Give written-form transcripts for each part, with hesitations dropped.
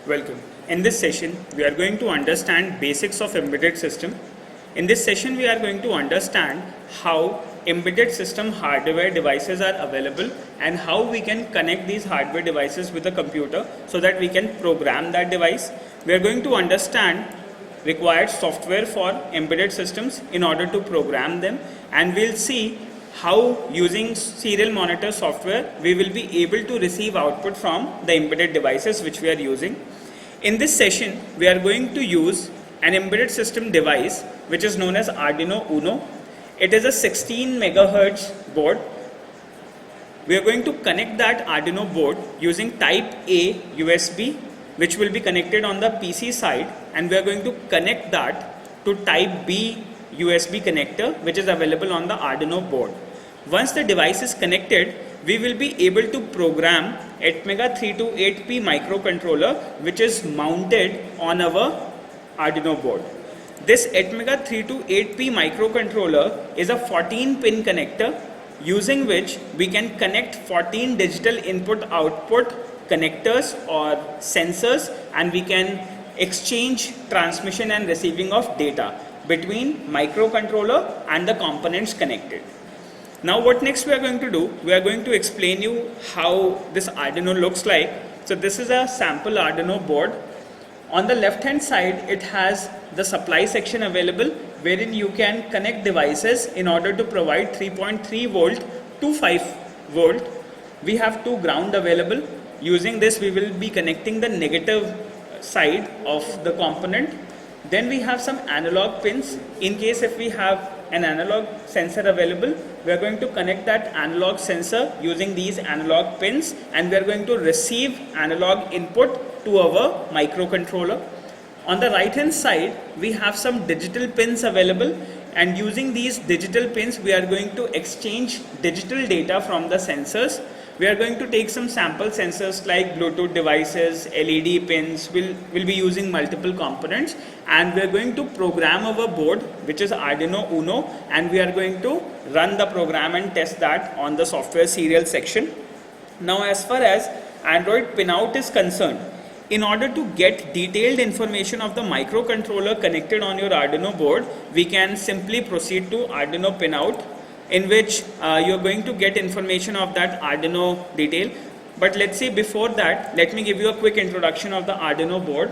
Welcome. In this session, we are going to understand basics of embedded system. In this session, we are going to understand how embedded system hardware devices are available and how we can connect these hardware devices with a computer so that we can program that device. We are going to understand required software for embedded systems in order to program them, and we'll see how using serial monitor software we will be able to receive output from the embedded devices which we are using. In this session, we are going to use an embedded system device which is known as Arduino Uno. It is a 16 megahertz board. We are going to connect that Arduino board using type A USB, which will be connected on the PC side, and we are going to connect that to type B USB connector which is available on the Arduino board. Once the device is connected, we will be able to program Atmega 328P microcontroller which is mounted on our Arduino board. This Atmega 328P microcontroller is a 14-pin connector using which we can connect 14 digital input-output connectors or sensors, and we can exchange transmission and receiving of data between microcontroller and the components connected. Now what next we are going to do, we are going to explain you how this Arduino looks like. So this is a sample Arduino board. On the left hand side, it has the supply section available wherein you can connect devices in order to provide 3.3 volt to 5 volt. We have two ground available. Using this, we will be connecting the negative side of the component. Then we have some analog pins. In case if we have an analog sensor available, we are going to connect that analog sensor using these analog pins, and we are going to receive analog input to our microcontroller. On the right hand side, we have some digital pins available, and using these digital pins, we are going to exchange digital data from the sensors. We are going to take some sample sensors like Bluetooth devices, LED pins. We'll be using multiple components, and we are going to program our board which is Arduino Uno, and we are going to run the program and test that on the software serial section. Now as far as Android pinout is concerned, in order to get detailed information of the microcontroller connected on your Arduino board, we can simply proceed to Arduino pinout, in which you're going to get information of that Arduino detail. But let's see, before that, let me give you a quick introduction of the Arduino board.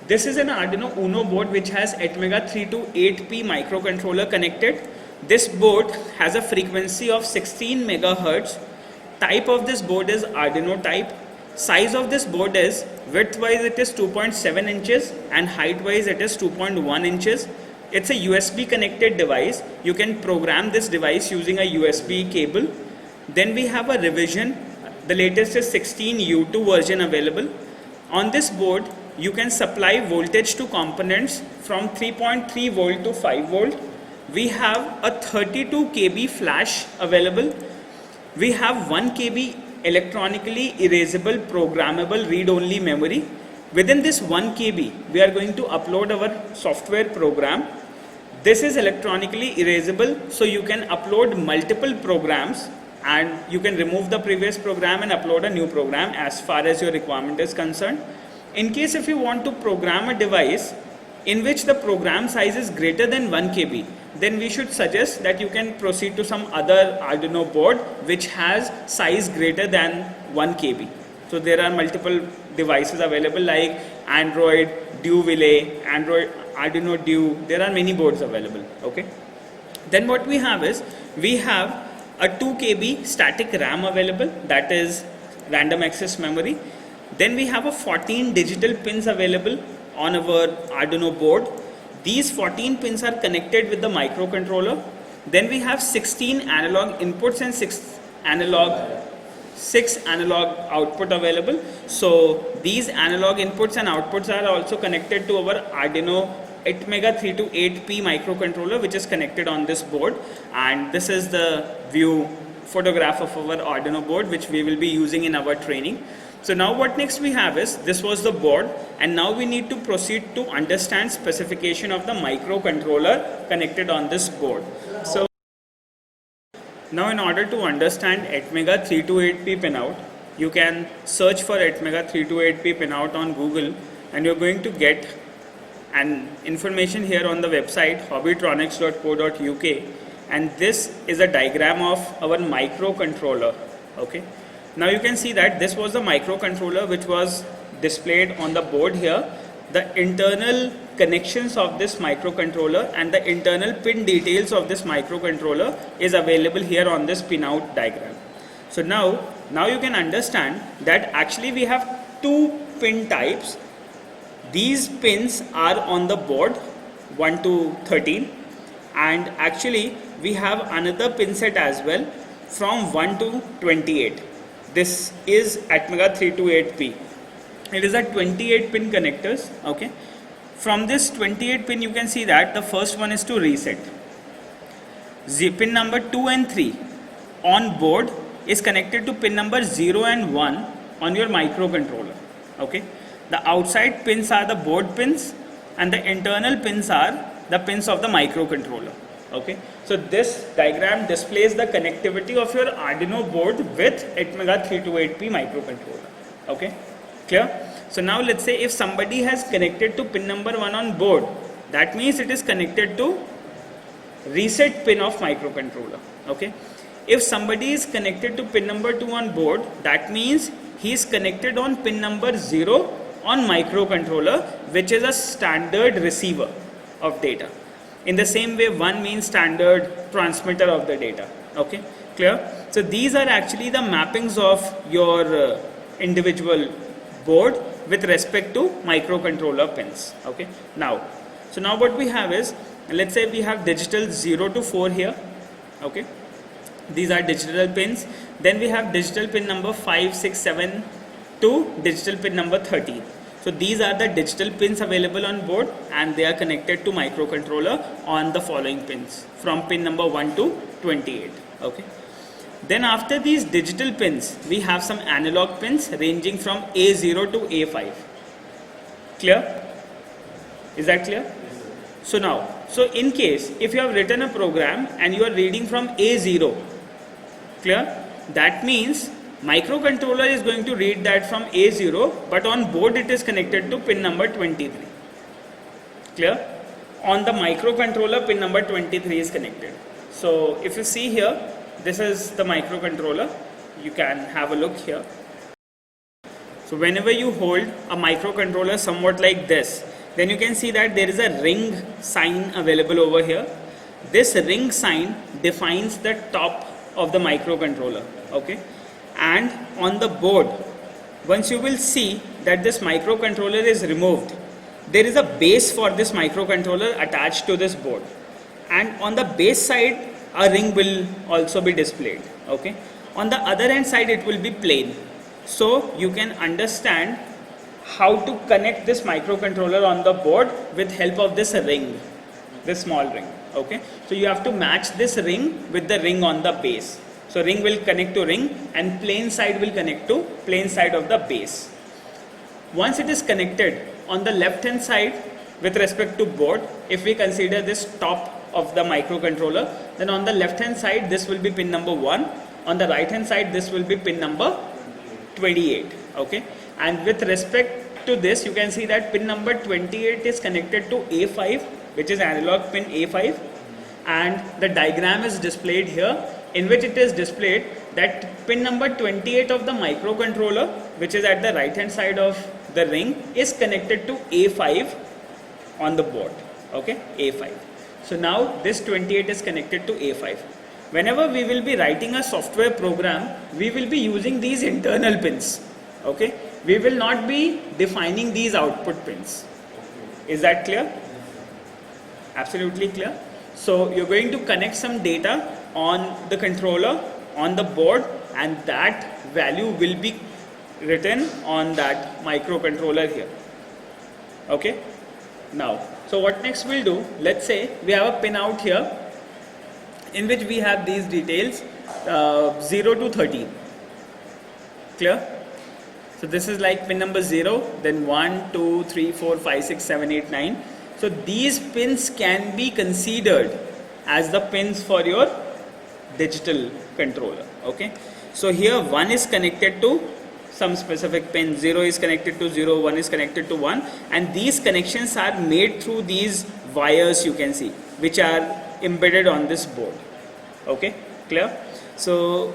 This is an Arduino Uno board which has Atmega 328P microcontroller connected. This board has a frequency of 16 megahertz. Type of this board is Arduino type. Size of this board is, width wise it is 2.7 inches and height wise it is 2.1 inches. It's a USB connected device. You can program this device using a USB cable. Then we have a revision. The latest is 16U2 version available. On this board, you can supply voltage to components from 3.3 volt to 5 volt. We have a 32 KB flash available. We have 1 KB electronically erasable programmable read-only memory. Within this 1 KB, we are going to upload our software program. This is electronically erasable, so you can upload multiple programs and you can remove the previous program and upload a new program as far as your requirement is concerned. In case if you want to program a device in which the program size is greater than 1 KB, then we should suggest that you can proceed to some other Arduino board which has size greater than 1 KB. So there are multiple devices available like Android, Duvile, Arduino Dew. There are many boards available. Okay. Then what we have is, we have a 2 KB static RAM available, that is random access memory. Then we have a 14 digital pins available on our Arduino board. These 14 pins are connected with the microcontroller. Then we have 16 analog inputs and 6 analog output available. So these analog inputs and outputs are also connected to our Arduino Atmega 328P microcontroller which is connected on this board, and this is the view photograph of our Arduino board which we will be using in our training. So now what next we have is, this was the board, and now we need to proceed to understand specification of the microcontroller connected on this board. So now in order to understand Atmega 328P pinout, you can search for Atmega 328P pinout on Google, and you're going to get an information here on the website hobbytronics.co.uk, and this is a diagram of our microcontroller. Okay, now you can see that this was the microcontroller which was displayed on the board here. The internal connections of this microcontroller and the internal pin details of this microcontroller is available here on this pinout diagram. So now you can understand that actually we have two pin types. These pins are on the board 1 to 13, and actually we have another pin set as well from 1 to 28. This is Atmega 328P. It is a 28 pin connectors. Okay, from this 28 pin you can see that the first one is to reset. Pin number 2 and 3 on board is connected to pin number 0 and 1 on your microcontroller. Okay, the outside pins are the board pins and the internal pins are the pins of the microcontroller. Okay, so this diagram displays the connectivity of your Arduino board with Atmega 328P microcontroller. Okay, clear? So now let's say if somebody has connected to pin number 1 on board, that means it is connected to reset pin of microcontroller. Okay, if somebody is connected to pin number 2 on board, that means he is connected on pin number 0 on microcontroller, which is a standard receiver of data. In the same way, 1 means standard transmitter of the data. Okay, clear? So these are actually the mappings of your individual board with respect to microcontroller pins. Okay, now what we have is, let's say we have digital 0 to 4 here. Okay, these are digital pins. Then we have digital pin number 5, 6, 7 to digital pin number 13. So these are the digital pins available on board, and they are connected to microcontroller on the following pins from pin number 1 to 28. Okay, then after these digital pins we have some analog pins ranging from A0 to A5. Clear? Is that clear? So in case if you have written a program and you are reading from A0, clear, that means microcontroller is going to read that from A0, but on board it is connected to pin number 23. Clear? On the microcontroller, pin number 23 is connected. So if you see here, this is the microcontroller. You can have a look here. So whenever you hold a microcontroller somewhat like this, then you can see that there is a ring sign available over here. This ring sign defines the top of the microcontroller. Okay, and on the board, once you will see that this microcontroller is removed, there is a base for this microcontroller attached to this board, and on the base side a ring will also be displayed. Okay, on the other hand side it will be plain. So you can understand how to connect this microcontroller on the board with help of this ring, this small ring. Okay, so you have to match this ring with the ring on the base. So ring will connect to ring and plain side will connect to plain side of the base. Once it is connected, on the left hand side with respect to board, if we consider this top of the microcontroller, then on the left hand side this will be pin number 1, on the right hand side this will be pin number 28. Okay, and with respect to this you can see that pin number 28 is connected to A5, which is analog pin A5, and the diagram is displayed here, in which it is displayed that pin number 28 of the microcontroller, which is at the right hand side of the ring, is connected to A5 on the board. Okay, A5. So now this 28 is connected to A5. Whenever we will be writing a software program, we will be using these internal pins. Okay, we will not be defining these output pins. Is that clear? Absolutely clear. So you're going to connect some data on the controller on the board, and that value will be written on that microcontroller here. Okay, now so what next we'll do, let's say we have a pin out here in which we have these details 0 to 13. Clear? So this is like pin number 0, then 1, 2, 3, 4, 5, 6, 7, 8, 9. So these pins can be considered as the pins for your digital controller. Okay, so here 1 is connected to some specific pin, 0 is connected to 0, 1 is connected to 1, and these connections are made through these wires you can see, which are embedded on this board. Okay, clear? So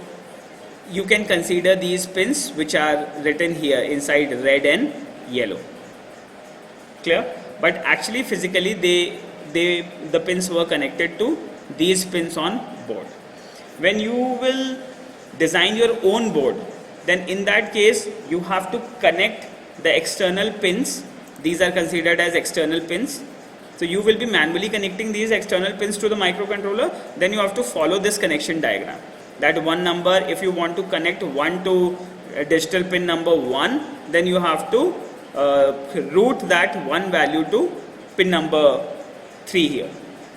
you can consider these pins which are written here inside red and yellow. Clear? But actually physically the pins were connected to these pins on board. When you will design your own board, then in that case you have to connect the external pins. These are considered as external pins. So you will be manually connecting these external pins to the microcontroller. Then you have to follow this connection diagram. That one number, if you want to connect 1 to digital pin number 1, then you have to route that one value to pin number 3 here.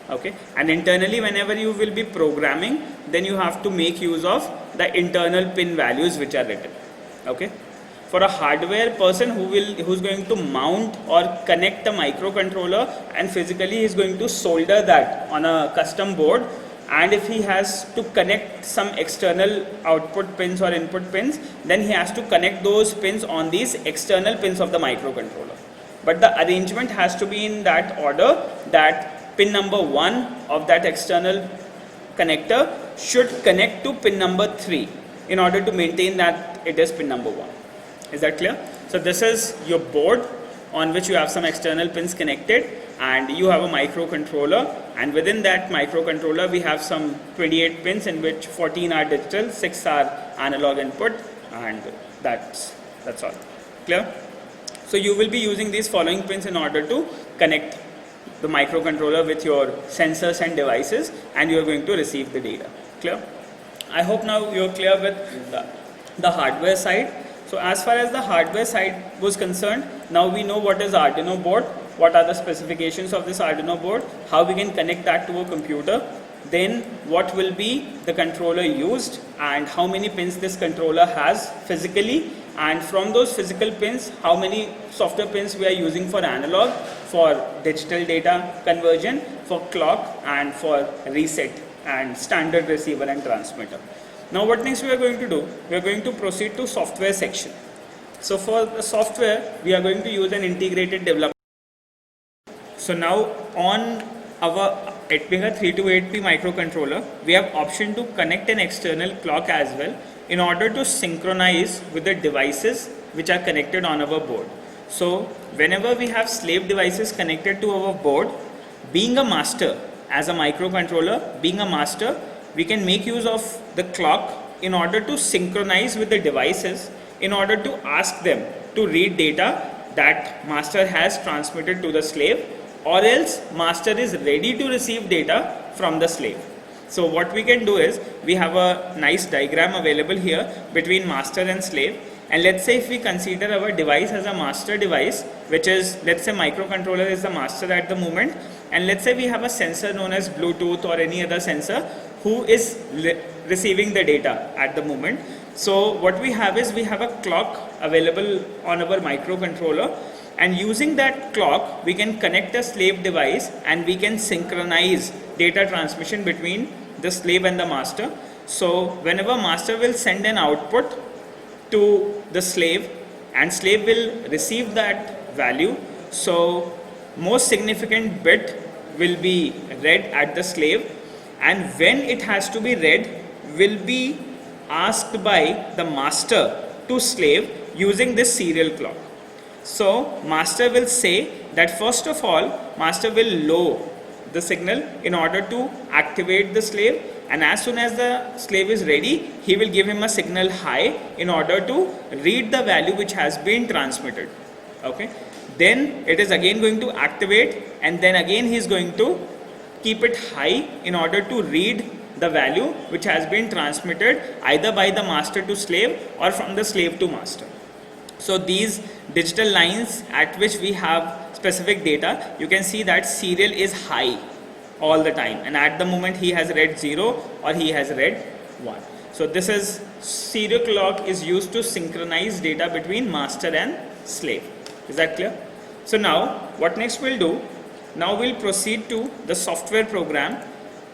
Okay, and internally whenever you will be programming, then you have to make use of the internal pin values which are written. Okay, for a hardware person who's going to mount or connect a microcontroller, and physically he is going to solder that on a custom board, and if he has to connect some external output pins or input pins, then he has to connect those pins on these external pins of the microcontroller. But the arrangement has to be in that order that pin number 1 of that external connector should connect to pin number 3 in order to maintain that it is pin number 1. Is that clear? So this is your board on which you have some external pins connected, and you have a microcontroller, and within that microcontroller we have some 28 pins in which 14 are digital, 6 are analog input, and that's all. Clear? So you will be using these following pins in order to connect the microcontroller with your sensors and devices, and you are going to receive the data. Clear? I hope now you are clear with the hardware side. So as far as the hardware side was concerned, now we know what is Arduino board, what are the specifications of this Arduino board, how we can connect that to a computer, then what will be the controller used and how many pins this controller has physically, and from those physical pins how many software pins we are using for analog, for digital data conversion, for clock, and for reset and standard receiver and transmitter. Now what next we are going to do? We are going to proceed to software section. So for the software we are going to use an integrated development. So now on our Atmega 3280P microcontroller, we have option to connect an external clock as well in order to synchronize with the devices which are connected on our board. So whenever we have slave devices connected to our board, being a master, as a microcontroller, being a master, we can make use of the clock in order to synchronize with the devices, in order to ask them to read data that master has transmitted to the slave, or else master is ready to receive data from the slave. So what we can do is, we have a nice diagram available here between master and slave, and let's say if we consider our device as a master device, which is, let's say microcontroller is the master at the moment, and let's say we have a sensor known as Bluetooth or any other sensor who is receiving the data at the moment. So what we have is, we have a clock available on our microcontroller, and using that clock we can connect a slave device and we can synchronize data transmission between the slave and the master. So whenever master will send an output to the slave and slave will receive that value, so most significant bit will be read at the slave, and when it has to be read will be asked by the master to slave using this serial clock. So master will say that first of all master will low the signal in order to activate the slave, and as soon as the slave is ready he will give him a signal high in order to read the value which has been transmitted. Okay, then it is again going to activate, and then again he is going to keep it high in order to read the value which has been transmitted either by the master to slave or from the slave to master. So these digital lines at which we have specific data, you can see that serial is high all the time, and at the moment he has read 0 or he has read 1. So this is, serial clock is used to synchronize data between master and slave. Is that clear? So now what next we'll do? Now we'll proceed to the software program,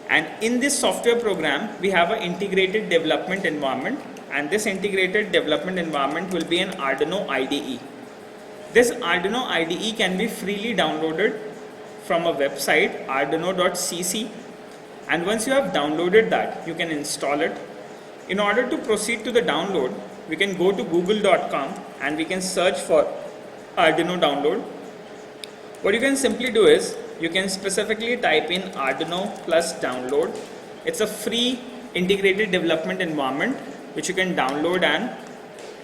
and in this software program we have an integrated development environment and this integrated development environment will be an Arduino IDE. This Arduino IDE can be freely downloaded from a website arduino.cc, and once you have downloaded that, you can install it. In order to proceed to the download, we can go to google.com and we can search for Arduino download. What you can simply do is you can specifically type in Arduino plus download. It's a free integrated development environment which you can download and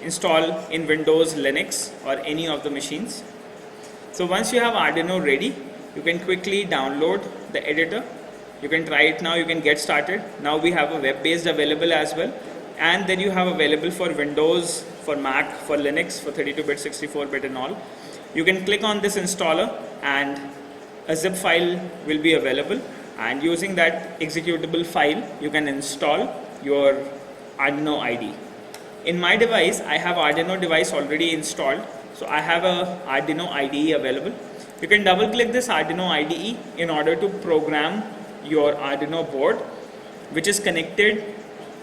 install in Windows, Linux or any of the machines. So once you have Arduino ready, you can quickly download the editor. You can try it now, you can get started. Now we have a web-based available as well, and then you have available for Windows, for Mac, for Linux, for 32-bit, 64-bit and all. You can click on this installer and a zip file will be available, and using that executable file you can install your Arduino IDE. In my device, I have Arduino device already installed, so I have a Arduino IDE available. You can double click this Arduino IDE in order to program your Arduino board, which is connected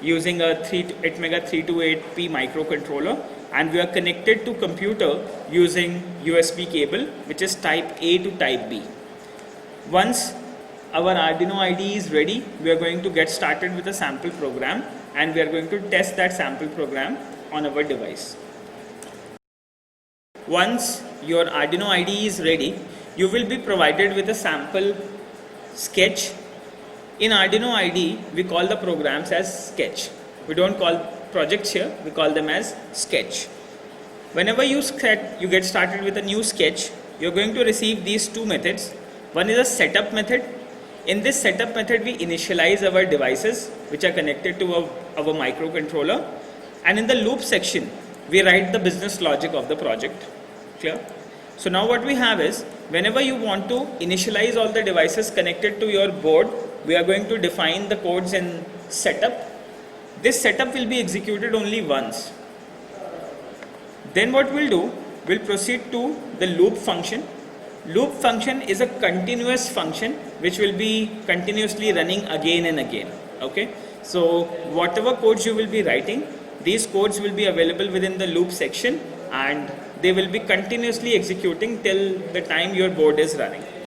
using a 8MEGA328P microcontroller, and we are connected to computer using USB cable, which is type A to type B. Once our Arduino IDE is ready, we are going to get started with a sample program, and we are going to test that sample program on our device. Once your Arduino IDE is ready, you will be provided with a sample sketch. In Arduino IDE, we call the programs as sketch. We don't call projects here, we call them as sketch. Whenever you get started with a new sketch, you're going to receive these two methods. One is a setup method. In this setup method, we initialize our devices which are connected to our microcontroller, and in the loop section, we write the business logic of the project. Clear? So now what we have is, whenever you want to initialize all the devices connected to your board, we are going to define the codes in setup. This setup will be executed only once. Then what we'll do, we'll proceed to the loop function. Loop function is a continuous function which will be continuously running again and again. Okay, so whatever codes you will be writing, these codes will be available within the loop section, and they will be continuously executing till the time your board is running.